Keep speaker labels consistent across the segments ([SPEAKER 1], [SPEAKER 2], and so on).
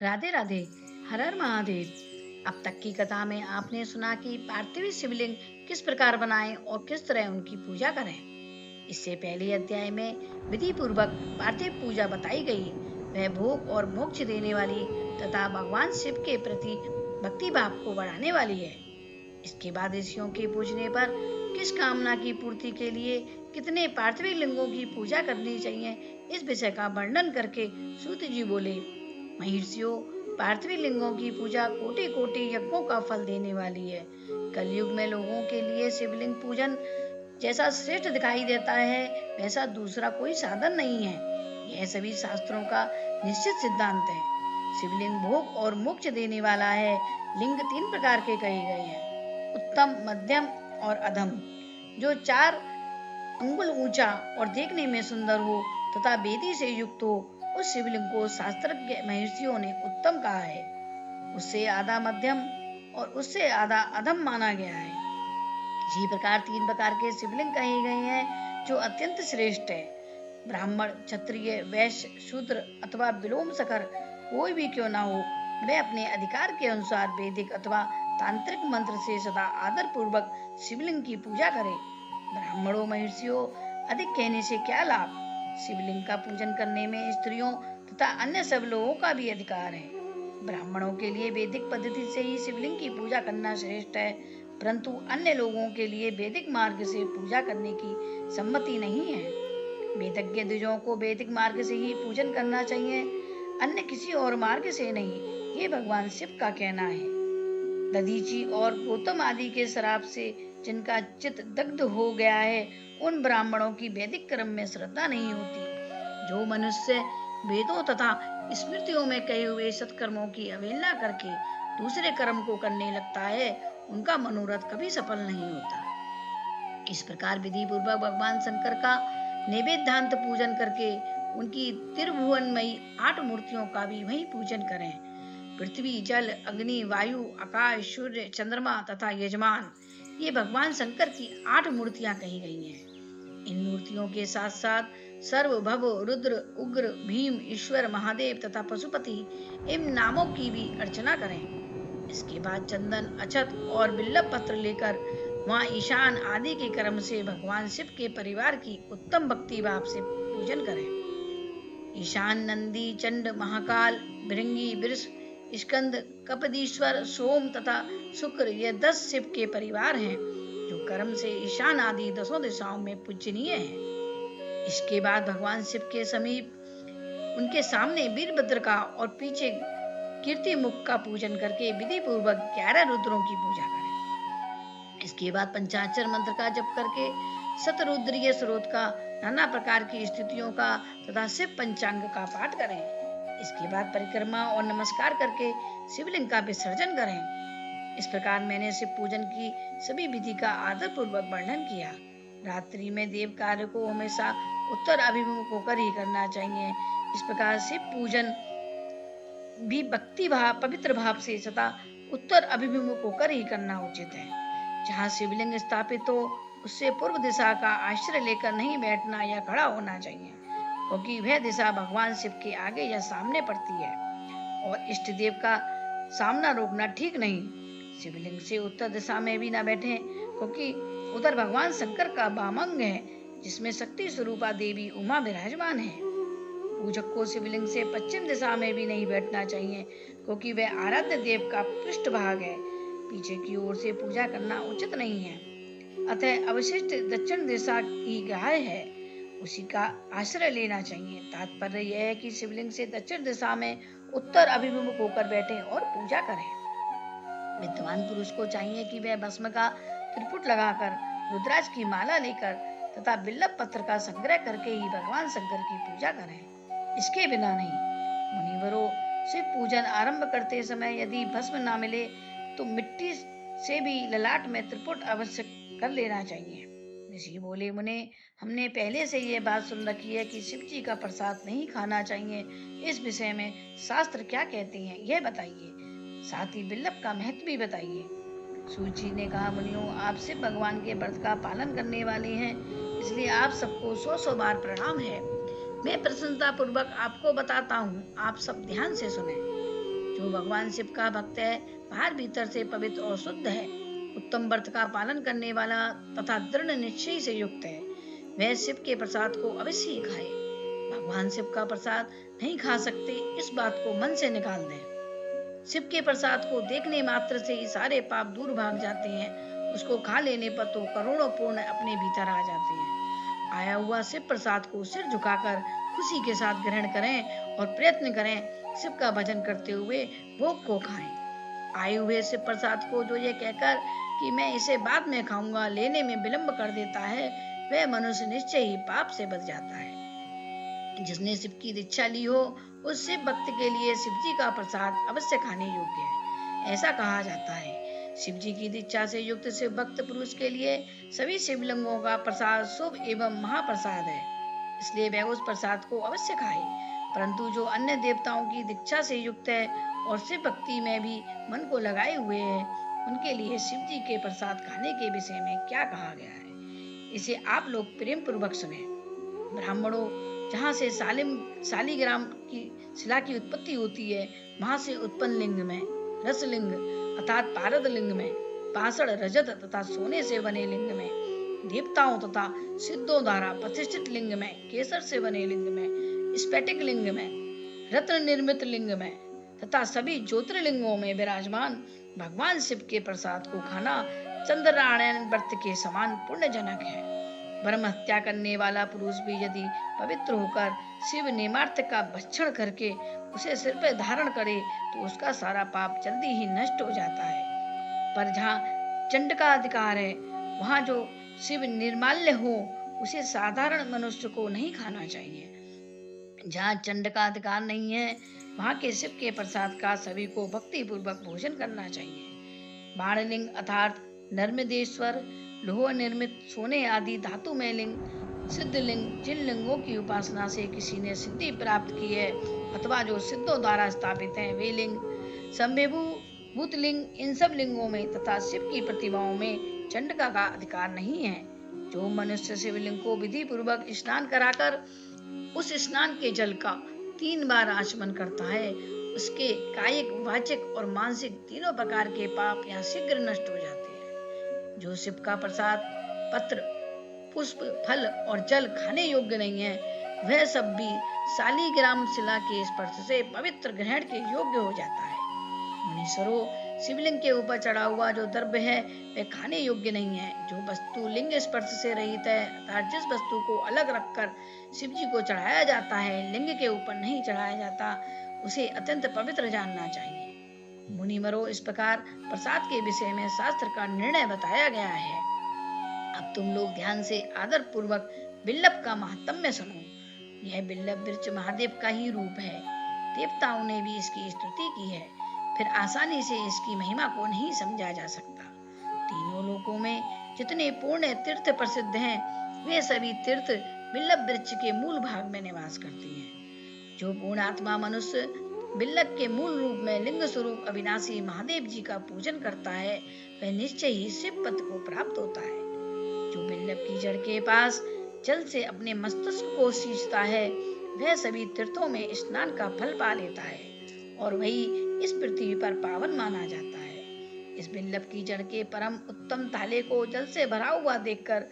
[SPEAKER 1] राधे राधे। हर हर महादेव। अब तक की कथा में आपने सुना कि पार्थिव शिवलिंग किस प्रकार बनाएं और किस तरह उनकी पूजा करें। इससे पहले अध्याय में विधि पूर्वक पार्थिव पूजा बताई गई। वह भोग और मोक्ष देने वाली तथा भगवान शिव के प्रति भक्ति भाव को बढ़ाने वाली है। इसके बाद ऋषियों के पूछने पर किस कामना की पूर्ति के लिए कितने पार्थिव लिंगों की पूजा करनी चाहिए, इस विषय का वर्णन करके सूत जी बोले, महिषियों, पार्थिव लिंगों की पूजा कोटि कोटि यज्ञों का फल देने वाली है। कलयुग में लोगों के लिए शिवलिंग पूजन जैसा श्रेष्ठ दिखाई देता है, वैसा दूसरा कोई साधन नहीं है। यह सभी शास्त्रों का निश्चित सिद्धांत है। शिवलिंग भोग और मोक्ष देने वाला है। लिंग तीन प्रकार के कहे गए हैं, उत्तम, मध्यम और अधम। जो 4 अंगुल ऊंचा और देखने में सुंदर हो तथा वेदी से युक्त हो, उस शिवलिंग को शास्त्रज्ञ महर्षियों ने उत्तम कहा है। उससे आधा मध्यम और उससे आधा अधम माना गया है। इसी प्रकार 3 प्रकार के शिवलिंग कहे गए हैं जो अत्यंत श्रेष्ठ है। ब्राह्मण, क्षत्रिय, वैश्य, शूद्र अथवा विलोम सकर कोई भी क्यों ना हो, वह अपने अधिकार के अनुसार वैदिक अथवा तांत्रिक मंत्र से सदा आदर पूर्वक शिवलिंग की पूजा करे। ब्राह्मणों, महर्षियों, अधिक कहने से क्या लाभ। शिवलिंग का पूजन करने में स्त्रियों तथा अन्य सब लोगों का भी अधिकार है। ब्राह्मणों के लिए वैदिक पद्धति से ही शिवलिंग की पूजा करना श्रेष्ठ है, परंतु अन्य लोगों के लिए वैदिक मार्ग से पूजा करने की सम्मति नहीं है। वेदज्ञ द्विजों को वैदिक मार्ग से ही पूजन करना चाहिए, अन्य किसी और मार्ग से नहीं, ये भगवान शिव का कहना है। दधीची और गौतम आदि के श्राप से जिनका चित्त दग्ध हो गया है, उन ब्राह्मणों की वैदिक कर्म में श्रद्धा नहीं होती। जो मनुष्य वेदों तथा स्मृतियों में कहे हुए सत्कर्मों की अवहेलना करके दूसरे कर्म को करने लगता है, उनका मनोरथ कभी सफल नहीं होता। इस प्रकार विधि पूर्वक भगवान शंकर का नैवेद्यांत पूजन करके उनकी त्रिभुवनमयी 8 मूर्तियों का भी वही पूजन करें। पृथ्वी, जल, अग्नि, वायु, आकाश, सूर्य, चंद्रमा तथा यजमान, ये भगवान शंकर की 8 मूर्तियां कही गई हैं। इन मूर्तियों के साथ साथ सर्व, भव, रुद्र, उग्र, भीम, ईश्वर, महादेव तथा पशुपति, इन नामों की भी अर्चना करें। इसके बाद चंदन, अक्षत और बिल्व पत्र लेकर वहां ईशान आदि के क्रम से भगवान शिव के परिवार की उत्तम भक्ति भाव से पूजन करें। ईशान नंदी, चंड, महाकाल, भृंगी, वृष, स्कंद, कपदीश्वर, सोम तथा शुक्र, ये 10 शिव के परिवार हैं जो कर्म से ईशान आदि 10 दिशाओं में पूजनीय हैं। इसके बाद भगवान शिव के समीप उनके सामने वीरभद्र का और पीछे कीर्ति मुख का पूजन करके विधि पूर्वक 11 रुद्रों की पूजा करें। इसके बाद पंचाक्षर मंत्र का जप करके शतरुद्रीय स्रोत का, नाना प्रकार की स्थितियों का तथा शिव पंचांग का पाठ करें। इसके बाद परिक्रमा और नमस्कार करके शिवलिंग का विसर्जन करें। इस प्रकार मैंने शिव पूजन की सभी विधि का आदर पूर्वक वर्णन किया। रात्रि में देव कार्य को हमेशा उत्तर अभिमुख होकर ही करना चाहिए। इस प्रकार शिव पूजन भी भक्ति भाव, पवित्र भाव से सदा उत्तर अभिमुख होकर ही करना उचित है। जहाँ शिवलिंग स्थापित हो, उससे पूर्व दिशा का आश्रय लेकर नहीं बैठना या खड़ा होना चाहिए, क्योंकि वह दिशा भगवान शिव के आगे या सामने पड़ती है और इष्ट देव का सामना रोकना ठीक नहीं। शिवलिंग से उत्तर दिशा में भी न बैठे, क्योंकि उधर भगवान शंकर का वामंग है, जिसमें शक्ति स्वरूपा देवी उमा विराजमान है। पूजक को शिवलिंग से पश्चिम दिशा में भी नहीं बैठना चाहिए, क्योंकि वह आराध्य देव का पृष्ठ भाग है। पीछे की ओर से पूजा करना उचित नहीं है। अतः अवशिष्ट दक्षिण दिशा की गाय है, उसी का आश्रय लेना चाहिए। तात्पर्य यह है कि शिवलिंग से दक्षिण दिशा में उत्तर अभिमुख होकर बैठे और पूजा करें। विद्वान पुरुष को चाहिए कि वह भस्म का त्रिपुट लगाकर, रुद्राक्ष की माला लेकर तथा बिल्व पत्र का संग्रह करके ही भगवान शंकर की पूजा करें, इसके बिना नहीं। मुनिवरों, शिव पूजन आरंभ करते समय यदि भस्म ना मिले तो मिट्टी से भी ललाट में त्रिपुट अवश्य कर लेना चाहिए। ऋषि बोले, मुने, हमने पहले से यह बात सुन रखी है कि शिव जी का प्रसाद नहीं खाना चाहिए। इस विषय में शास्त्र क्या कहते हैं, यह बताइए। साथ ही बिल्व का महत्व भी बताइए। सूची ने कहा, मुनियों, आप शिव भगवान के व्रत का पालन करने वाले हैं, इसलिए आप सबको 100 बार प्रणाम है। मैं प्रसन्नता पूर्वक आपको बताता हूँ, आप सब ध्यान से सुने। जो भगवान शिव का भक्त है, बाहर भीतर से पवित्र और शुद्ध है, उत्तम व्रत का पालन करने वाला तथा दृढ़ निश्चय से युक्त है, वह शिव के प्रसाद को अवश्य ही खाए। भगवान शिव का प्रसाद नहीं खा सकते, इस बात को मन से निकाल दें। शिव के प्रसाद को देखने मात्र से ही सारे पाप दूर भाग जाते हैं। उसको खा लेने पर तो करोड़ों पुण्य अपने भीतर आ जाते हैं। आया हुआ शिव प्रसाद को सिर झुकाकर खुशी के साथ ग्रहण करें और प्रयत्न करें शिव का भजन करते हुए भोग को खाएं। आए हुए शिव प्रसाद को जो ये कहकर कि मैं इसे बाद में खाऊंगा लेने में विलंब कर देता है, वह मनुष्य निश्चय ही पाप से बच जाता है। जिसने शिव की दीक्षा ली हो, उस शिव भक्त के लिए शिव जी का प्रसाद अवश्य खाने योग्य है। ऐसा कहा जाता है, शिव जी की दीक्षा से युक्त शिव भक्त पुरुष के लिए सभी शिवलिंगों का प्रसाद शुभ एवं महाप्रसाद है, इसलिए वह उस प्रसाद को अवश्य खाए। परंतु जो अन्य देवताओं की दीक्षा से युक्त है और शिव भक्ति में भी मन को लगाए हुए है, उनके लिए शिव जी के प्रसाद खाने के विषय में क्या कहा गया है, इसे आप लोग प्रेम पूर्वक सुने। ब्राह्मणों, जहाँ से शालिग्राम की शिला की उत्पत्ति होती है, वहां से उत्पन्न लिंग में रसलिंग अर्थात पारद लिंग में, पाषाण रजत तथा सोने से बने लिंग में, देवताओं तथा सिद्धों द्वारा प्रतिष्ठित लिंग में, केसर से बने लिंग में, स्फटिक लिंग में, रत्न निर्मित लिंग में तथा सभी ज्योतिर्लिंगों में विराजमान भगवान शिव के प्रसाद को खाना चंद्रनारायण व्रत के समान पुण्यजनक है। ब्रह्म हत्या करने वाला पुरुष भी यदि पवित्र होकर शिव नेमार्थ का भक्षण करके उसे सिर पर धारण करे तो उसका सारा पाप जल्दी ही नष्ट हो जाता है। पर जहाँ चंड का अधिकार है, वहाँ जो शिव निर्माल्य हो उसे साधारण मनुष्य को नहीं खाना चाहिए। जहाँ चंड का अधिकार नहीं है, वहाँ के शिव के प्रसाद का सभी को भक्ति पूर्वक भोजन करना चाहिए। बाणलिंग अर्थात नर्मदेश्वर, लोह निर्मित सोने आदि धातु में लिंग, सिद्धलिंग, जिन लिंगों की उपासना से किसी ने सिद्धि प्राप्त की है अथवा जो सिद्धों द्वारा स्थापित हैं, वे लिंग, संभेभू भूतलिंग, इन सब लिंगों में तथा शिव की प्रतिमाओं में चंडिका का अधिकार नहीं है। जो मनुष्य शिवलिंग को विधि पूर्वक स्नान कराकर उस स्नान के जल का 3 बार आचमन करता है, उसके कायिक, वाचिक और मानसिक तीनों प्रकार के पाप यहाँ शीघ्र नष्ट हो जाते हैं। जो शिव का प्रसाद पत्र, पुष्प, फल और जल खाने योग्य नहीं है, वह सब भी शालिग्राम शिला के स्पर्श से पवित्र ग्रहण के योग्य हो जाता है। मुनीश्वरों, शिवलिंग के ऊपर चढ़ा हुआ जो द्रव्य है वह खाने योग्य नहीं है। जो वस्तु लिंग स्पर्श से रहित है अर्थात जिस वस्तु को अलग रखकर शिव जी को चढ़ाया जाता है, लिंग के ऊपर नहीं चढ़ाया जाता, उसे अत्यंत पवित्र जानना चाहिए। मुनिवरों, इस प्रकार प्रसाद के विषय में शास्त्र का निर्णय बताया गया है। अब तुम लोग ध्यान से आदर पूर्वक बिल्लभ का महात्म्य सुनो। यह बिल्लभ वृक्ष महादेव का ही रूप है। देवताओं ने भी इसकी स्तुति की है, फिर आसानी से इसकी महिमा को नहीं समझा जा सकता। तीनों लोकों में जितने पुण्य तीर्थ प्रसिद्ध हैं, वे सभी तीर्थ बिल्लभ वृक्ष के मूल भाग में निवास करते हैं। जो पूर्णात्मा मनुष्य बिल्लभ के मूल रूप में लिंग स्वरूप अविनाशी महादेव जी का पूजन करता है, वह निश्चय ही शिव पद को प्राप्त होता है। जो बिल्लभ की जड़ के पास जल से अपने मस्तिष्क को सींचता है, वह सभी तीर्थों में स्नान का फल पा लेता है और वही इस पृथ्वी पर पावन माना जाता है। इस बिल्लभ की जड़ के परम उत्तम थाले को जल से भरा हुआ देखकर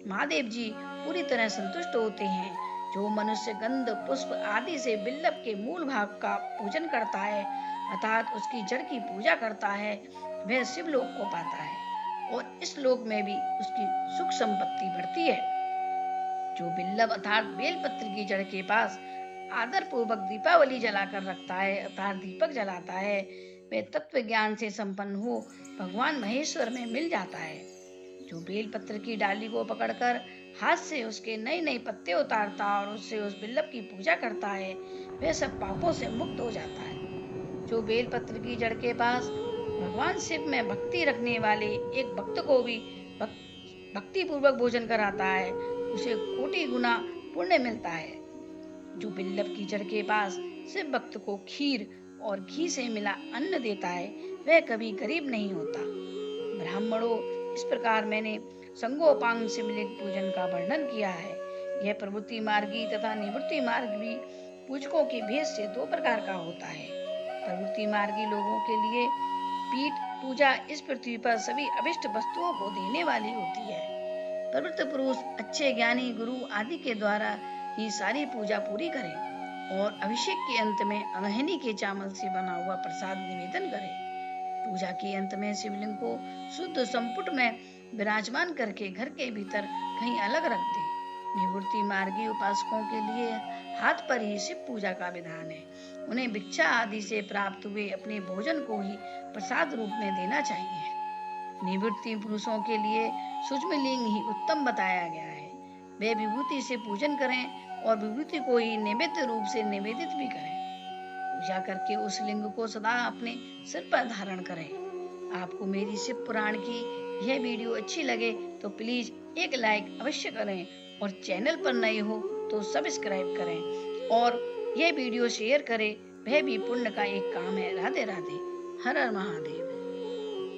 [SPEAKER 1] महादेव जी पूरी तरह संतुष्ट होते हैं। जो मनुष्य गंध, पुष्प आदि से बिल्लभ के मूल भाग का पूजन करता है अर्थात उसकी जड़ की पूजा करता है, वह शिवलोक को पाता है और इस लोक में भी उसकी सुख संपत्ति बढ़ती है। जो बिल्लभ अर्थात बेलपत्र की जड़ के पास आदर पूर्वक दीपावली जलाकर रखता है अर्थात दीपक जलाता है, वह तत्व ज्ञान से संपन्न हो भगवान महेश्वर में मिल जाता है। जो बेलपत्र की डाली को पकड़कर हाथ से उसके नए नए पत्ते उतारता और उससे उस बिल्लभ की पूजा करता है, वह सब पापों से मुक्त हो जाता है। जो बेलपत्र की जड़ के पास भगवान शिव में भक्ति रखने वाले एक भक्त को भी भक्ति पूर्वक भोजन कराता है, उसे कोटि गुना पुण्य मिलता है। जो बिल्लभ की जड़ के पास शिव भक्त को खीर और घी से मिला अन्न देता है, वह कभी गरीब नहीं होता। ब्राह्मणों, इस प्रकार मैंने संगोपांग शिवलिंग पूजन का वर्णन किया है। यह प्रवृत्ति मार्गी तथा निवृत्ति मार्ग भी पूजकों के भेद से 2 प्रकार का होता है। प्रवृत्ति मार्गी लोगों के लिए पीठ पूजा इस पृथ्वी पर सभी अभिष्ट वस्तुओं को देने वाली होती है। प्रवृत्त पुरुष अच्छे ज्ञानी गुरु आदि के द्वारा ही सारी पूजा पूरी करें और अभिषेक के अंत में अनहनी के चावल से बना हुआ प्रसाद निवेदन करें। पूजा के अंत में शिवलिंग को शुद्ध संपुट में विराजमान करके घर के भीतर कहीं अलग रख दे। निवृत्ति मार्गी उपासकों के लिए हाथ पर ही शिव पूजा का विधान है। उन्हें भिक्षा आदि से प्राप्त हुए अपने भोजन को ही प्रसाद रूप में देना चाहिए। निवृत्ति पुरुषों के लिए सूक्ष्म लिंग ही उत्तम बताया गया है। वे विभूति से पूजन करें और विभूति को ही नैवेद्य रूप से निवेदित भी करें। पूजा करके उस लिंग को सदा अपने सिर पर धारण करें। आपको मेरी शिव पुराण की यह वीडियो अच्छी लगे तो प्लीज एक लाइक अवश्य करें और चैनल पर नए हो तो सब्सक्राइब करें और यह वीडियो शेयर करें। वह भी पुण्य का एक काम है। राधे राधे। हर हर महादेव।